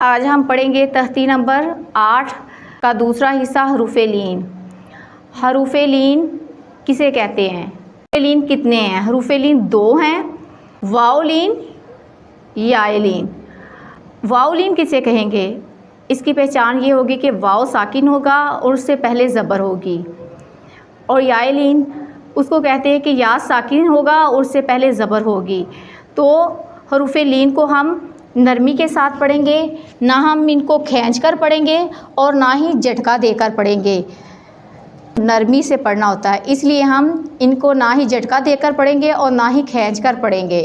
आज हम पढ़ेंगे तख्ती नंबर 8 का दूसरा हिस्सा हरूफ़े लीन। हरूफ़े लीन किसे कहते हैं? हरूफ़े लीन कितने हैं? हरूफ़े लीन 2 हैं, वाव लीन, याए लीन। वाव लीन किसे कहेंगे? इसकी पहचान ये होगी कि वाव साकिन होगा और उससे पहले ज़बर होगी, और याए लीन उसको कहते हैं कि या साकिन होगा और उससे पहले ज़बर होगी। तो हरूफ़े लीन को हम नरमी के साथ पढ़ेंगे, ना हम इनको खींच कर पढ़ेंगे और ना ही झटका देकर पढ़ेंगे। नरमी से पढ़ना होता है, इसलिए हम इनको ना ही झटका देकर पढ़ेंगे और ना ही खींच कर पढ़ेंगे।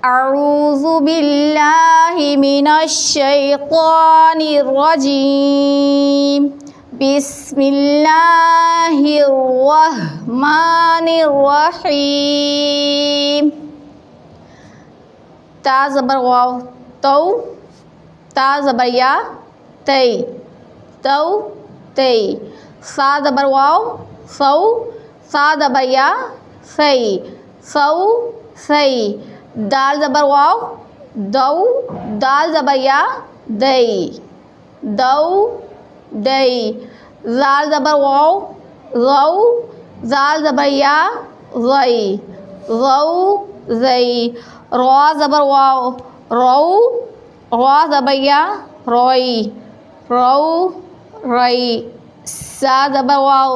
अऊज़ु बिल्लाहि मिनश शैतानिर रजीम, बिस्मिल्लाहिर रहमानिर रहीम। ता ज़बर वाव तौ, ता ज़बर या तई, तौ तई। सा ज़बर वाव सौ, सा ज़बर या सई, सौ सई। दाल ज़बर वाव दौ, दाल ज़बर या दई, दौ दई। ज़ाल ज़बर वाव ज़ौ, ज़ाल ज़बर या ज़ई, ज़ौ ज़ई। रौ ज़बर वाव रौ, रौ ज़बर या रोई, रौ रई। सा ज़बर वाव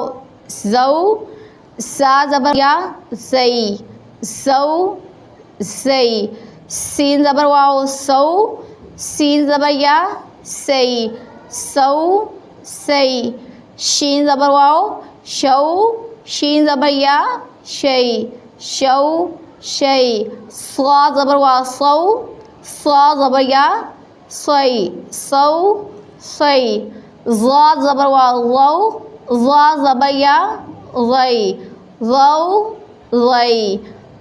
ज़ौ, सा ज़बर या ज़ई, ज़ौ ज़ई। सीन ज़बर वाव सौ, सीन ज़बर या सई, सौ सई। शीन ज़बर वाव शौ, शीन ज़बर या शई, शौ शई। स्वा ज़बर वाव सौ, स्वा ज़बर या सई, सौ सई। ज़ा ज़बर वाव ज़ौ, ज़ा ज़बर या ज़ई, ज़ौ ज़ई।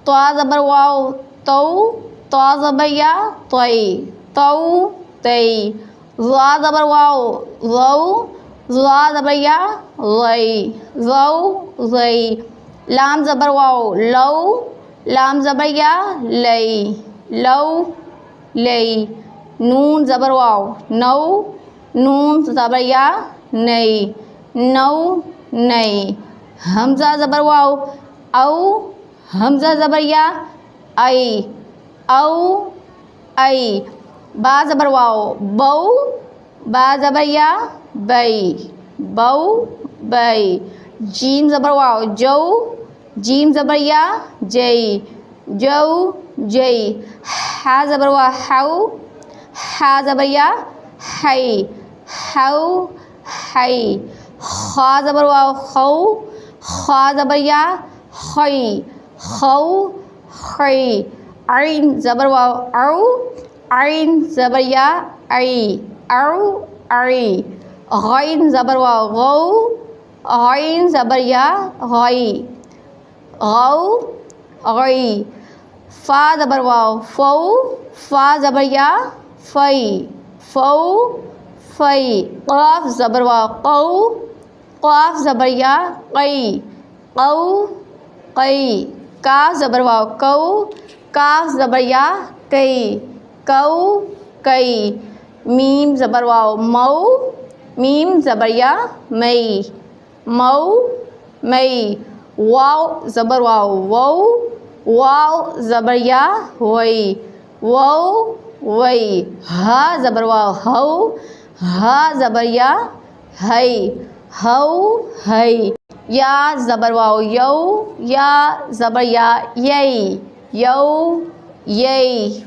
त्वा ज़बर वाव तौ, त्वा ज़बर या त्वई, तौ तई। ज़ा ज़बर वाव ज़ौ, ज़ा ज़बर या ज़ई, ज़ौ ज़ई। लाम ज़बर वाव लौ, लाम ज़बर या लई, लौ लई। नून ज़बर वाव नौ, नून ज़बर या नई, नौ नई। हमज़ा ज़बर वाव औ, हमज़ा ज़बर या आई, औ आई। बा ज़बर वाव बौ, बा ज़बर या बई, बौ बई। जीम ज़बर वाव जौ, जीम ज़बर या जई, जौ जई। हा ज़बर वाव हौ, हा ज़बर या हई, हौ हई। खा ज़बर वाव खौ, खा ज़बर या खई, खौ खई। आइन ज़बर वाव औ, आइन ज़बर या आई, औ आई। गैन ज़बर वाव गौ, गैन ज़बर या गई, गौ गई। फ़ा ज़बर वाव फ़ौ, फ़ा ज़बर या फ़ई, फ़ौ फ़ई। क़ाफ़ ज़बर वाव क़ौ, क़ाफ़ ज़बर या क़ई, क़ौ क़ई। काफ़ ज़बर वाव कौ, काफ़ ज़बर या कई, कौ कई। मीम ज़बर वाव मौ, मीम ज़बर या मई, मौ मई। वाव ज़बर वाव वौ, वाव ज़बर या वई, वौ वई। हा ज़बर वाव हौ, हा ज़बर या हई, हौ हई। या ज़बर वाव यौ, या ज़बर या यई, यौ यई।